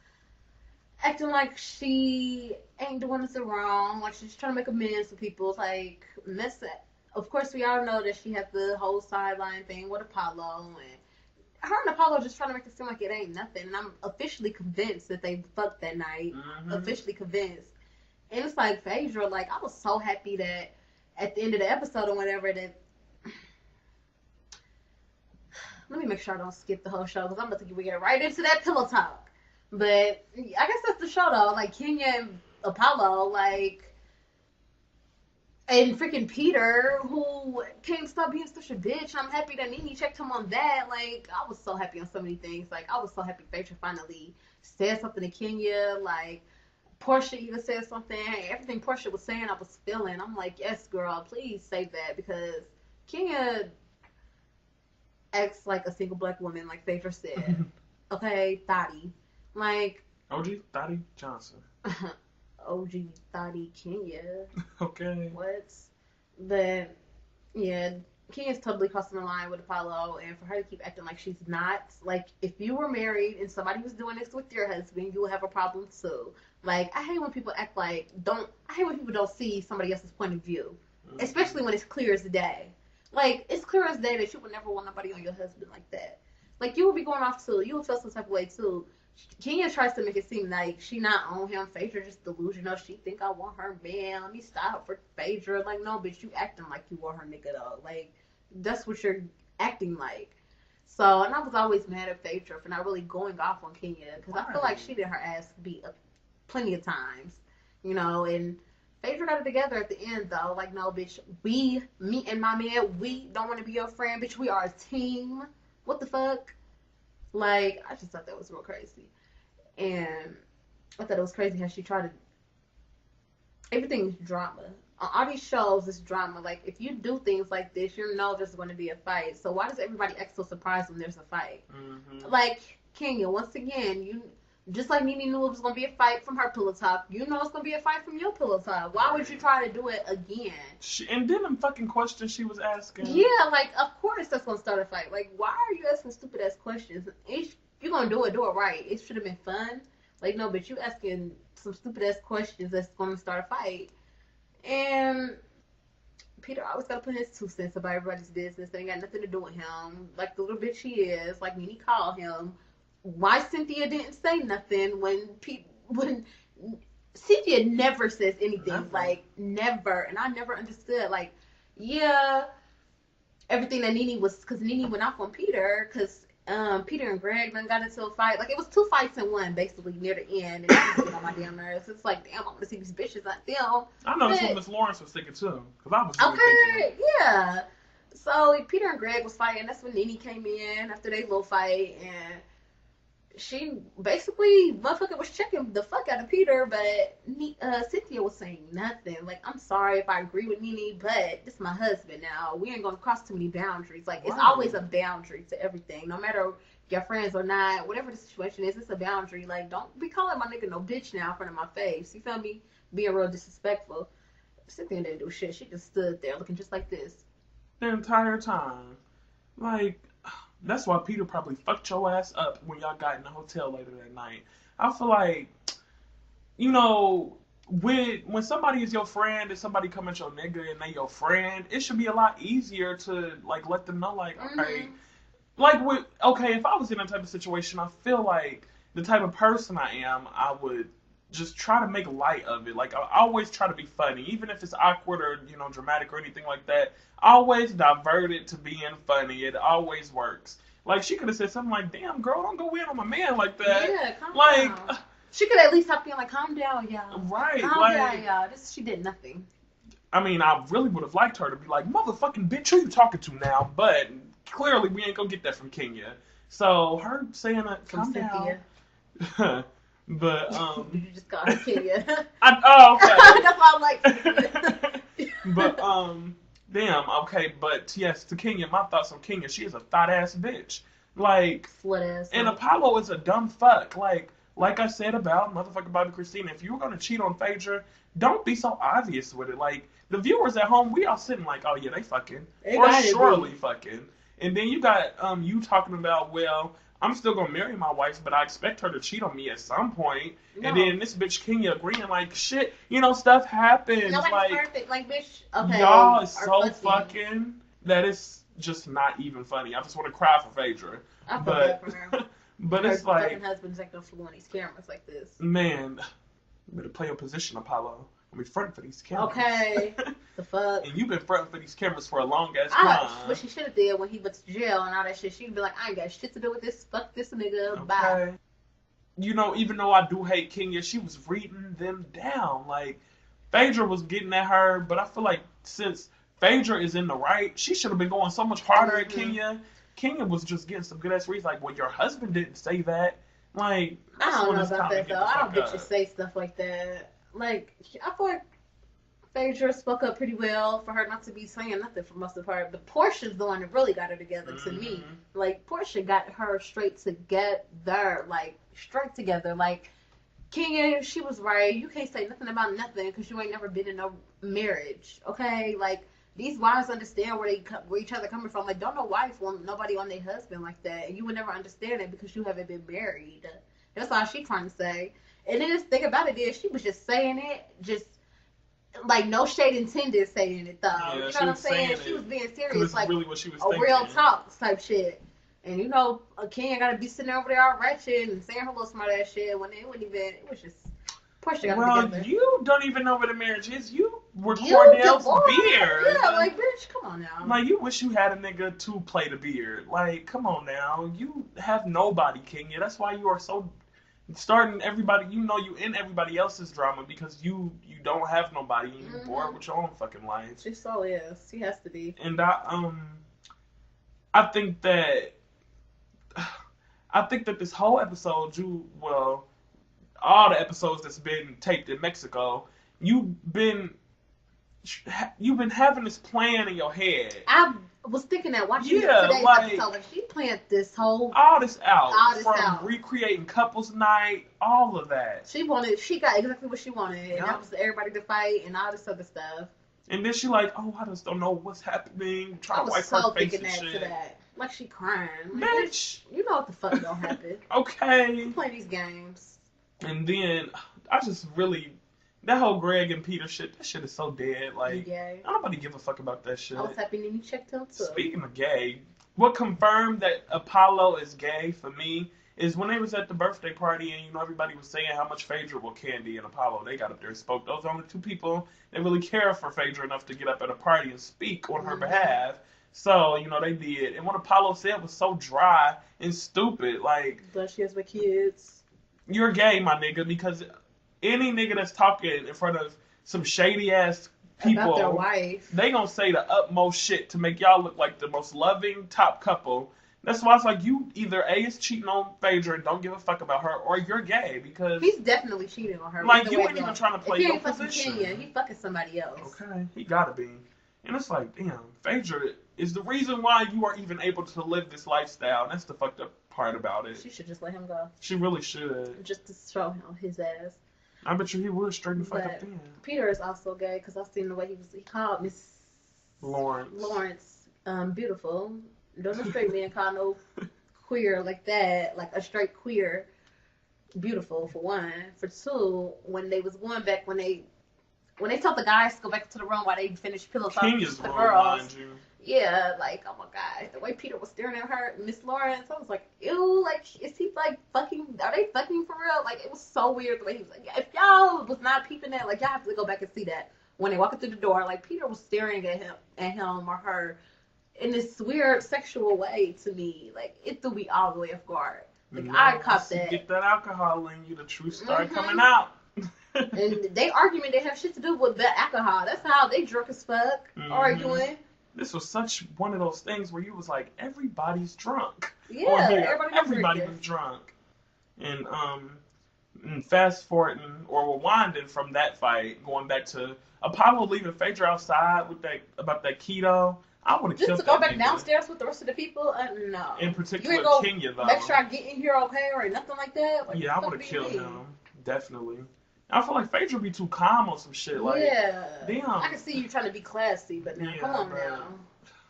acting like she ain't doing nothing wrong, like she's trying to make amends to people, like, mess it. Of course, we all know that she had the whole sideline thing with Apollo, and her and Apollo just trying to make it seem like it ain't nothing, and I'm officially convinced that they fucked that night, officially convinced. And it's like, Phaedra, like, I was so happy that at the end of the episode or whatever, that let me make sure I don't skip the whole show because I'm about to get right into that pillow talk. But I guess that's the show though. Like Kenya and Apollo, like, and freaking Peter, who can't stop being such a bitch. I'm happy that Nene checked him on that. Like, I was so happy on so many things. Like, I was so happy Phaedra finally said something to Kenya. Like, Portia even said something. Everything Portia was saying, I was feeling. I'm like, yes, girl, please say that, because Kenya acts like a single black woman, like Phaedra said. Okay, Thotty. Like... OG Thotty Johnson. OG Thotty Kenya. Okay. What? But, yeah, Kenya's totally crossing the line with Apollo, and for her to keep acting like she's not. Like, if you were married and somebody was doing this with your husband, you would have a problem too. Like, I hate when people act like, I hate when people don't see somebody else's point of view. Especially when it's clear as day. Like, it's clear as day that you would never want nobody on your husband like that. Like, you would be going off too. You would feel some type of way too. Kenya tries to make it seem like she not on him. Phaedra just delusional. She think I want her man. Let me stop for Phaedra. Like, no, bitch, you acting like you want her nigga though. Like, that's what you're acting like. So, and I was always mad at Phaedra for not really going off on Kenya, because I feel like she did her ass beat up plenty of times, you know, and Phaedra got it together at the end though. Like, no, bitch, me and my man, we don't want to be your friend, bitch. We are a team. What the fuck? Like, I just thought that was real crazy. And I thought it was crazy how she tried to... Everything's drama. On all these shows, it's drama. Like, if you do things like this, you know there's going to be a fight. So why does everybody act so surprised when there's a fight? Mm-hmm. Like, Kenya, once again, you... Just like Nene knew it was going to be a fight from her pillow talk, you know it's going to be a fight from your pillow talk. Why would you try to do it again? And then them fucking questions she was asking. Yeah, like, of course that's going to start a fight. Like, why are you asking stupid-ass questions? If you're going to do it right. It should have been fun. Like, no, but you asking some stupid-ass questions that's going to start a fight. And Peter always got to put his 2 cents about everybody's business. They ain't got nothing to do with him. Like the little bitch he is, like Nene called him. Why Cynthia didn't say nothing when Cynthia never says anything. Never. Like, never. And I never understood. Like, yeah, everything that Nene was... Because Nene went off on Peter because... Peter and Greg then got into a fight. Like, it was 2 fights in one, basically, near the end. And that was getting on my damn nerves. It's like, damn, I want to see these bitches on film. I know that's what Miss Lawrence was thinking, too. Because I was thinking, yeah. So, Peter and Greg was fighting. That's when Nene came in after their little fight. And she basically, motherfucker was checking the fuck out of Peter. But Cynthia was saying nothing. Like, I'm sorry if I agree with Nene, but this is my husband now. We ain't going to cross too many boundaries. Like, it's always a boundary to everything. No matter if you're friends or not, whatever the situation is, it's a boundary. Like, don't be calling my nigga no bitch now in front of my face. You feel me? Being real disrespectful. Cynthia didn't do shit. She just stood there looking just like this. The entire time. Like... That's why Peter probably fucked your ass up when y'all got in the hotel later that night. I feel like, you know, when somebody is your friend and somebody come at your nigga and they your friend, it should be a lot easier to, like, let them know, like, okay. Like, if I was in that type of situation, I feel like the type of person I am, I would just try to make light of it. Like, I always try to be funny. Even if it's awkward or, you know, dramatic or anything like that, I always divert it to being funny. It always works. Like, she could have said something like, damn, girl, don't go in on my man like that. Yeah, calm down. She could at least have been like, calm down, y'all. Right. Calm down, y'all. She did nothing. I mean, I really would have liked her to be like, motherfucking bitch, who you talking to now? But clearly, we ain't gonna get that from Kenya. So, her saying that, calm down. But, you just call her Kenya. Okay. That's why I'm like Kenya. But, damn, okay, but yes, to Kenya, my thoughts on Kenya, she is a thought-ass bitch. Like, slut-ass. And Apollo is a dumb fuck. Like I said about motherfucking Bobby Kristina, if you were gonna cheat on Phaedra, don't be so obvious with it. Like, the viewers at home, we all sitting like, oh yeah, they fucking. Or surely fucking. And then you got, you talking about, well, I'm still gonna marry my wife, but I expect her to cheat on me at some point. No. And then this bitch Kenya agreeing, like, shit, you know, stuff happens. Nobody's like, perfect. Like, bitch, okay. Y'all is so fucking that it's just not even funny. I just want to cry for Phaedra. I feel bad for her. But her it's like, fucking husband's acting a fool on these cameras like this. Man, you better play your position, Apollo. I mean, fronting for these cameras. Okay. The fuck. And you've been fronting for these cameras for a long ass time. What she should have did when he went to jail and all that shit, she'd be like, I ain't got shit to do with this. Fuck this nigga. Bye. You know, even though I do hate Kenya, she was reading them down. Like, Phaedra was getting at her, but I feel like since Phaedra is in the right, she should have been going so much harder at Kenya. Kenya was just getting some good ass reads. Like, well, your husband didn't say that. Like, I don't know about that though. I don't get you say stuff like that. Like, I feel like Phaedra spoke up pretty well for her not to be saying nothing for most of her. But Portia's the one that really got her together to me. Like, Portia got her straight together. Like, straight together. Like, Kenya, she was right. You can't say nothing about nothing because you ain't never been in no marriage. Okay? Like, these wives understand where each other coming from. Like, don't no wife want nobody on their husband like that. And you would never understand it because you haven't been married. That's all she's trying to say. And then the thing about it is, she was just saying it, just, like, no shade intended saying it, though. Yeah, you know what I'm saying? She was being serious, like, really what she was a real talk type shit. And, you know, Kenya got to be sitting over there all ratchet and saying her little smart ass shit when it wasn't even, it was just, Portia got together. You don't even know what a marriage is. You were Cordell's beard. Yeah, like, bitch, come on now. Like, you wish you had a nigga to play the beard. Like, come on now. You have nobody, Kenya. That's why you are so starting everybody. You know you in everybody else's drama because you don't have nobody and you're bored with your own fucking life. She so is. She has to be. And I think that I think that this whole episode, all the episodes that's been taped in Mexico, you've been having this plan in your head. I was thinking that watching today's episode, like she planned this whole all this out. Recreating couples night, all of that. She got exactly what she wanted, and that was everybody to fight and all this other stuff. And then she like, oh, I just don't know what's happening. Trying to wipe her face and shit. That. Like she crying. Like, bitch, you know what the fuck gonna happen. Okay. Play these games. And then I just really. That whole Greg and Peter shit, that shit is so dead. Like, nobody give a fuck about that shit. I was happy you checked him too. Speaking of gay, what confirmed that Apollo is gay for me is when they was at the birthday party and, everybody was saying how much Phaedra will Candy and Apollo. They got up there and spoke. Those are only two people that really care for Phaedra enough to get up at a party and speak on her behalf. So, they did. And what Apollo said was so dry and stupid. Like, but she has my kids. You're gay, my nigga, because any nigga that's talking in front of some shady ass people about their wife, they gonna say the utmost shit to make y'all look like the most loving top couple. That's why it's like you either A is cheating on Phaedra and don't give a fuck about her, or you're gay because he's definitely cheating on her. Like you ain't even trying to play your position. Kenya, he fucking somebody else. Okay, he gotta be. And it's like, damn, Phaedra is the reason why you are even able to live this lifestyle. And that's the fucked up part about it. She should just let him go. She really should. Just to show him his ass. I bet you he would straighten the fuck up then. Peter is also gay because I've seen the way he called Miss Lawrence beautiful. Don't no straight man call no queer like that, like a straight queer beautiful for one. For two, when they was going back when they told the guys to go back to the room while they finished pillow talking to the girls. Yeah, like, oh my god, the way Peter was staring at her, Miss Lawrence, I was like, ew, like, is he like fucking? Are they fucking for real? Like, it was so weird the way he was like, if y'all was not peeping that, like, y'all have to go back and see that when they walked through the door. Like, Peter was staring at him or her in this weird sexual way to me. Like, it threw me all the way off guard. Like, I caught that. Get that alcohol in you, the truth start coming out. And they argument they have shit to do with the alcohol. That's how they drunk as fuck, arguing. This was such one of those things where you was like, everybody's drunk. Yeah, everybody was drunk. And fast forwarding or rewinding from that fight, going back to Apollo leaving Phaedra outside with about that keto. I would have killed that. Just to go back downstairs with the rest of the people? No. In particular, Kenya though. Make sure I get in here okay or nothing like that. Like, yeah, I would have killed him. Definitely. I feel like Phaedra would be too calm on some shit. Like, damn. I can see you trying to be classy, but now, come on now.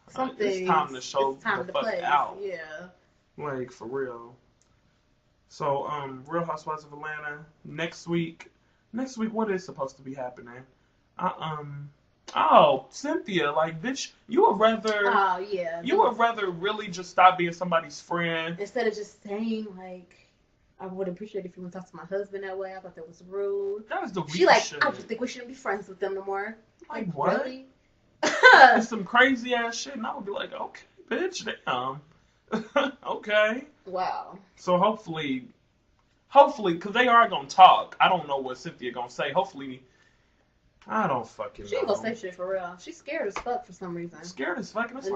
Something. It's time to show the fuck out. Yeah. Like, for real. So, Real Housewives of Atlanta, next week, what is supposed to be happening? Cynthia, like, bitch, you would rather really just stop being somebody's friend. Instead of just saying, like, I would appreciate if you would talk to my husband that way. I thought that was rude. That was the weird shit. I just think we shouldn't be friends with them no more. Like what? Really? It's some crazy ass shit, and I would be like, okay, bitch, damn. Okay. Wow. So hopefully, because they are gonna talk. I don't know what Cynthia gonna say. Hopefully, I don't fucking know. She ain't gonna say shit for real. She's scared as fuck for some reason. Scared as fuck, and it's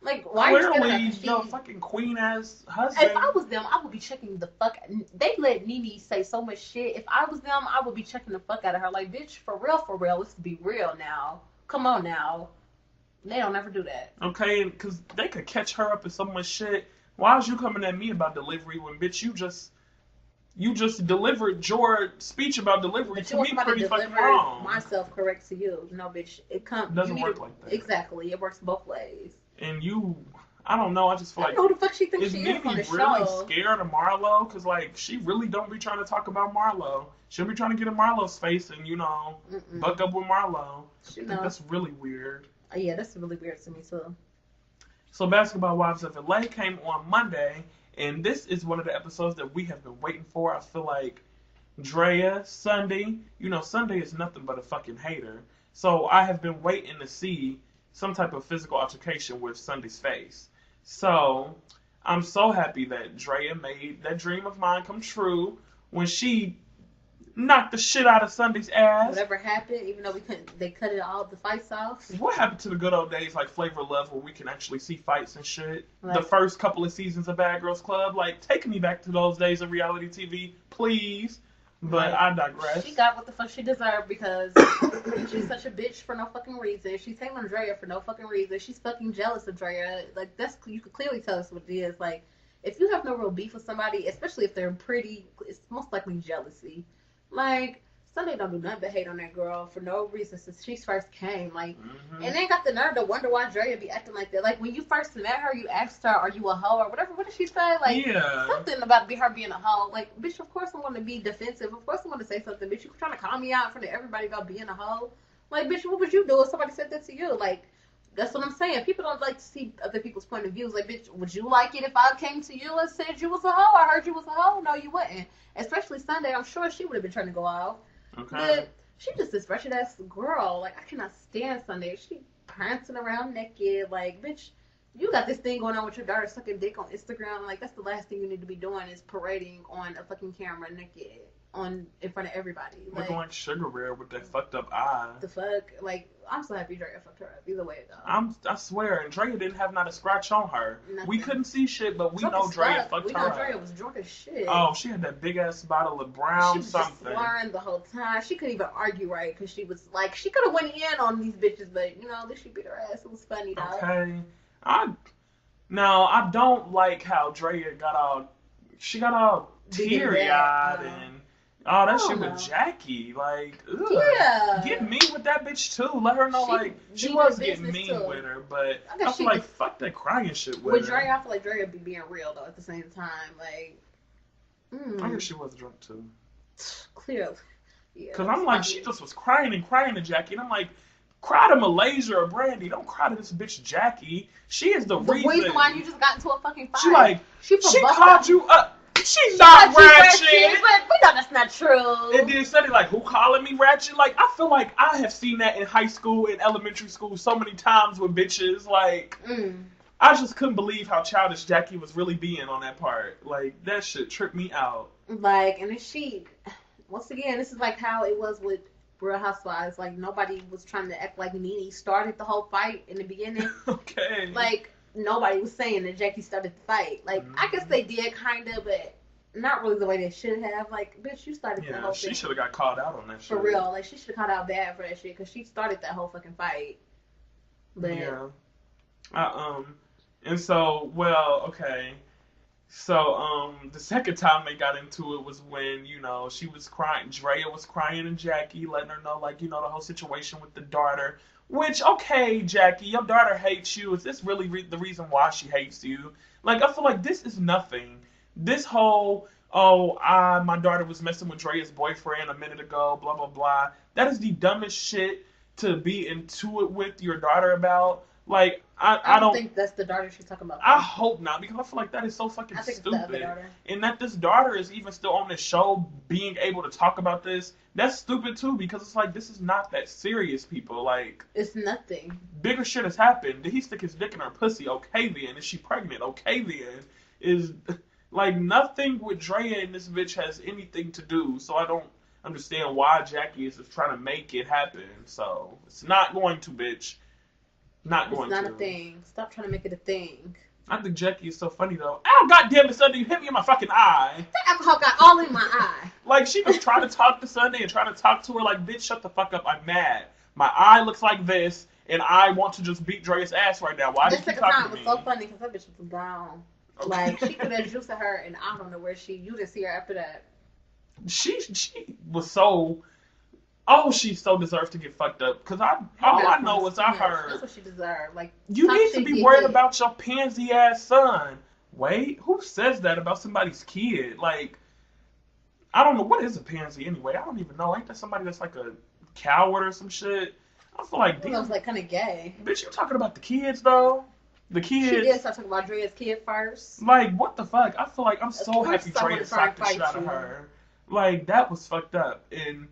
like, why are you clearly, your fucking queen ass husband. If I was them, I would be checking the fuck. They let Nene say so much shit. If I was them, I would be checking the fuck out of her. Like, bitch, for real, let's be real now. Come on now. They don't ever do that. Okay, because they could catch her up in so much shit. Why is you coming at me about delivery when, bitch, you just delivered your speech about delivery but to me pretty fucking wrong. Myself correct to you. No, bitch, it doesn't work like that. Exactly, it works both ways. And I don't know. I just feel like, who the fuck she thinks she is on the show? Is Nene really scared of Marlo? Because, like, she really don't be trying to talk about Marlo. She'll be trying to get in Marlo's face and, buck up with Marlo. I think that's really weird. Yeah, that's really weird to me, too. So, Basketball Wives of LA came on Monday, and this is one of the episodes that we have been waiting for. I feel like Drea, Sunday, Sunday is nothing but a fucking hater. So, I have been waiting to see some type of physical altercation with Sunday's face. So, I'm so happy that Drea made that dream of mine come true when she knocked the shit out of Sunday's ass. Whatever happened, even though they cut it all the fights off. What happened to the good old days like Flavor of Love where we can actually see fights and shit? Like, the first couple of seasons of Bad Girls Club, like, take me back to those days of reality TV, please. But like, I digress. She got what the fuck she deserved because she's such a bitch for no fucking reason. She's hating on Drea for no fucking reason. She's fucking jealous of Drea. Like, you could clearly tell us what it is. Like, if you have no real beef with somebody, especially if they're pretty, it's most likely jealousy. Like, Sunday don't do nothing but hate on that girl for no reason since she first came. Like, and they got the nerve to wonder why Drea be acting like that. Like, when you first met her, you asked her, "Are you a hoe?" or whatever. What did she say? Like, something about her being a hoe. Like, bitch, of course I'm going to be defensive. Of course I'm going to say something. Bitch, you trying to call me out in front of everybody about being a hoe? Like, bitch, what would you do if somebody said that to you? Like, that's what I'm saying. People don't like to see other people's point of views. Like, bitch, would you like it if I came to you and said you was a hoe? I heard you was a hoe. No, you wouldn't. Especially Sunday. I'm sure she would have been trying to go off. Okay. But she just this wretched ass girl. Like, I cannot stand Sunday. She prancing around naked. Like, bitch, you got this thing going on with your daughter sucking dick on Instagram. Like, that's the last thing you need to be doing is parading on a fucking camera naked in front of everybody. Like, looking like Sugar Bear with that fucked up eye. The fuck? Like, I'm so happy Drea fucked her up. Either way it goes. I swear, and Drea didn't have not a scratch on her. Nothing. We couldn't see shit, but we Drunk know as Drea fuck. fucked we her know up. Drea was drunk as shit. Oh, she had that big ass bottle of brown she was something. just slurring the whole time. She couldn't even argue right because she was like, she could have went in on these bitches, but you know, at least she beat her ass. It was funny, though. Okay. I don't like how Drea got all teary eyed and all that shit with Jackie. Like, ugh. Yeah. Get mean with that bitch too. Let her know, like, she was getting mean too. with her, but I feel like fuck that crying shit with her. Drea, I feel like Drea be being real though at the same time. Like, I guess she was drunk too. Clearly. Yeah. Because I'm like, she just was crying to Jackie, and I'm like, cry to Malaysia or Brandy. Don't cry to this bitch Jackie. She is the reason why you just got into a fucking fight. She like, she called you up. She's not ratchet. But we know that's not true. And then Sunday like, who calling me ratchet? Like, I feel like I have seen that in high school and elementary school so many times with bitches. Like, I just couldn't believe how childish Jackie was really being on that part. Like, that shit tripped me out. Like, and then once again, this is like how it was with Real Housewives. Like, nobody was trying to act like Nene started the whole fight in the beginning. Okay. Like, nobody was saying that Jackie started the fight. Like, I guess they did, kind of, but not really the way they should have. Like, bitch, you started the whole thing. Yeah, she should have got called out on that shit. For real. Like, she should have called out bad for that shit, because she started that whole fucking fight. But, yeah. And so, well, okay. So, the second time they got into it was when, you know, she was crying. Drea was crying to Jackie, letting her know, like, you know, the whole situation with the daughter. Which, okay, Jackie, your daughter hates you. Is this really the reason why she hates you? Like, I feel like this is nothing. This whole, my daughter was messing with Drea's boyfriend a minute ago, blah, blah, blah. That is the dumbest shit to be into it with your daughter about. Like, I don't think that's the daughter she's talking about. I hope not, because I feel like that is so fucking stupid. And that this daughter is even still on this show being able to talk about this, that's stupid too, because it's like, this is not that serious, people. Like, it's nothing. Bigger shit has happened. Did he stick his dick in her pussy? Okay then. Is she pregnant? Okay then. Is, like, nothing with Drea and this bitch has anything to do, so I don't understand why Jackie is just trying to make it happen. So, it's not going to, bitch. It's not a thing. Stop trying to make it a thing. I think Jackie is so funny though. Oh, goddamn it, Sunday, you hit me in my fucking eye. That alcohol got all in my eye. Like, she was trying to talk to Sunday and trying to talk to her like, bitch, shut the fuck up. I'm mad. My eye looks like this, and I want to just beat Drea's ass right now. Why did you talk to me? It was so funny because that bitch was brown. Okay. Like, she could have juiced her, and I don't know where you didn't see her after that. She was so... Oh, she so deserves to get fucked up. Because all I know is I heard... That's what she deserved. Like, you need to be worried about your pansy-ass son. Wait, who says that about somebody's kid? Like, I don't know. What is a pansy anyway? I don't even know. Ain't that somebody that's like a coward or some shit? I feel like... That was like kind of gay. Bitch, you talking about the kids, though? The kids. She did start talking about Drea's kid first. Like, what the fuck? I feel like I'm so happy Drea socked the shit out of her. Like, that was fucked up. And...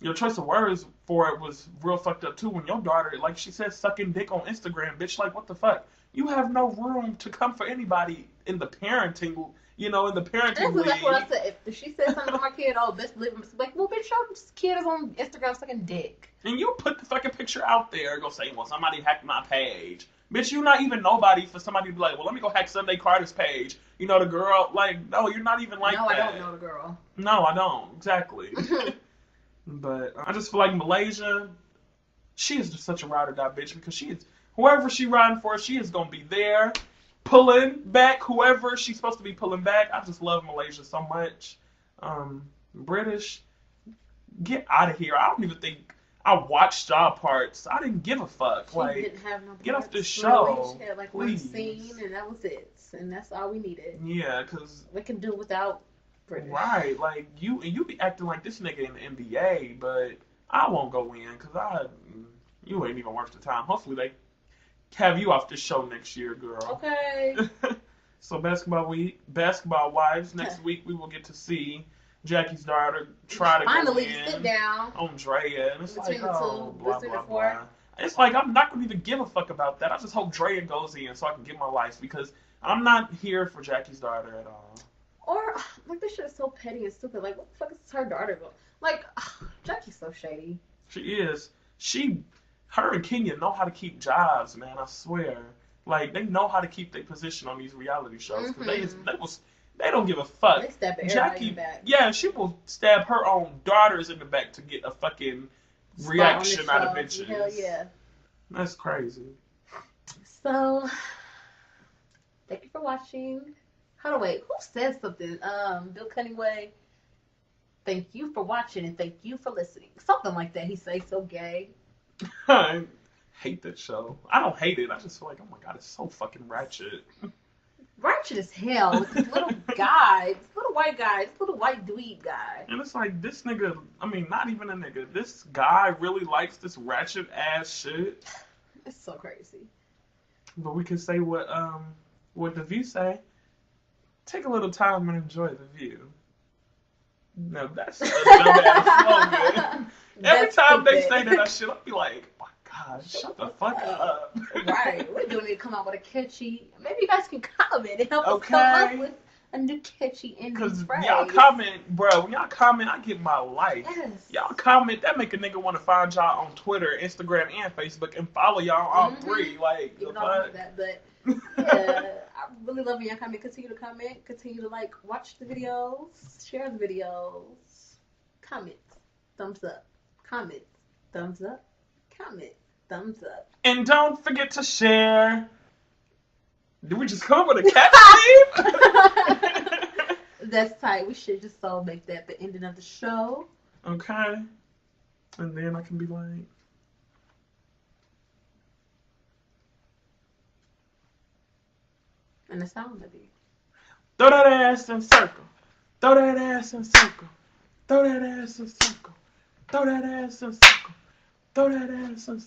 your choice of words for it was real fucked up too. When your daughter, like she said, sucking dick on Instagram, bitch, like what the fuck? You have no room to come for anybody in the parenting, in the parenting league. That's what I said. If she said something to my kid, oh, best believe it. Like, well, bitch, your kid is on Instagram sucking dick. And you put the fucking picture out there, go say, well, somebody hacked my page. Bitch, you not even nobody for somebody to be like, well, let me go hack Sunday Carter's page. The girl, like, no, you're not even like that. No, I don't know the girl. No, I don't. Exactly. But I just feel like Malaysia, she is just such a ride or die bitch because she is, whoever she riding for, she is going to be there, pulling back whoever she's supposed to be pulling back. I just love Malaysia so much. British, get out of here. I don't even think I watched y'all parts. I didn't give a fuck. She like, didn't have no parts. Get off this show. She had like please. one scene and that was it. And that's all we needed. Yeah, because we can do without British. Right, like you be acting like this nigga in the NBA, but I won't go in because you ain't even worth the time. Hopefully they have you off this show next year, girl. Okay. So basketball wives. Next week we will get to see Jackie's daughter try to finally go in sit down on Drea, and it's between like, the oh, two, blah blah blah. It's like I'm not gonna even give a fuck about that. I just hope Drea goes in so I can get my life because I'm not here for Jackie's daughter at all. Or like this shit is so petty and stupid. Like what the fuck is her daughter going? Like Jackie's so shady. She is. Her and Kenya know how to keep jobs, man. I swear. Like they know how to keep their position on these reality shows. Cause they don't give a fuck. They stab Jackie, in the back. Yeah, she will stab her own daughters in the back to get a fucking reaction out of bitches. Hell yeah. That's crazy. So, thank you for watching. Who said something? Bill Cunningway. Thank you for watching and thank you for listening. Something like that. He say so gay. I hate that show. I don't hate it. I just feel like, oh my god, it's so fucking ratchet. Ratchet as hell with this little guy, this little white guy, this little white dweeb guy. And it's like, this nigga, I mean, not even a nigga. This guy really likes this ratchet ass shit. It's so crazy. But we can say what the View say. Take a little time and enjoy the view. No, that's a dumbass slogan. Every time they say that shit, I'll be like, oh my god, shut the fuck up. Right. We do need to come out with a catchy. Maybe you guys can comment and help us come up with a new catchy ending phrase. Because y'all comment, bro. When y'all comment, I get my life. Yes. Y'all comment, that make a nigga want to find y'all on Twitter, Instagram, and Facebook and follow y'all on all three. Like, even though I don't do that, but yeah, I really love when y'all continue to comment, continue to watch the videos, share the videos, comment, thumbs up, comment, thumbs up, comment, thumbs up. And don't forget to share. Did we just come up with a cat name? That's tight. We should just make that the ending of the show. Okay. And then I can be like... And the sound would be... Throw that ass in circle. Throw that ass in circle. Throw that ass in circle. Throw that ass in circle. Throw that ass in circle.